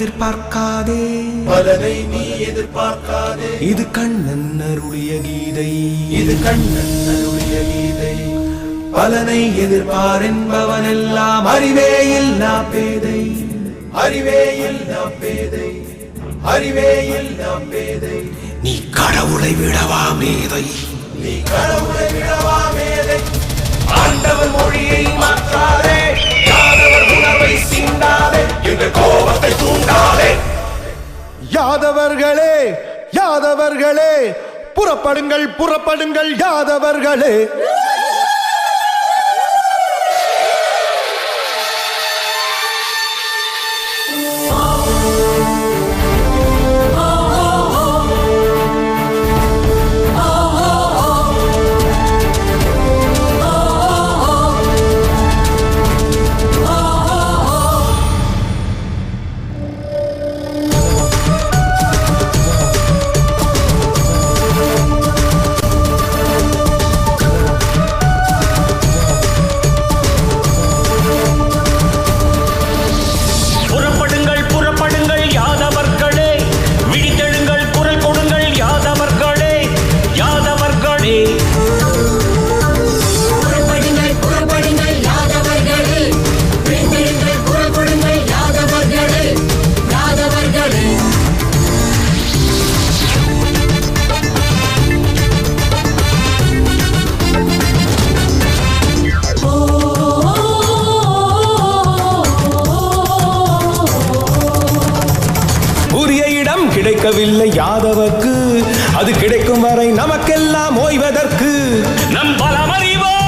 எதிர்பார்க்காதே, பலனை நீ எதிர்பார்க்காதே. இது கண்ணன் அருளிய கீதை, இது கண்ணன் அருளிய கீதை. பலனை எதிர்பார் என்பவனெல்லாம் அறிவே இல்லா பேதை, அறிவே இல்லா பேதை, அறிவே இல்லா பேதை. நீ கடவுளை விடவா மேதை, நீ கடவுளை விடவா மேதை. ஆண்டவர் மொழியை மாற்றாதே, யாதவர் உணர்வை சீண்டாதே, எங்கள் கோபத்தை தூண்டாதே. யாதவர்களே யாதவர்களே, புறப்படுங்கள் புறப்படுங்கள் யாதவர்களே. கிடைக்கவில்லை யாதவர்க்கு, அது கிடைக்கும் வரை நமக்கெல்லாம் ஓய்வதற்கு நம் பலமறிவோம்.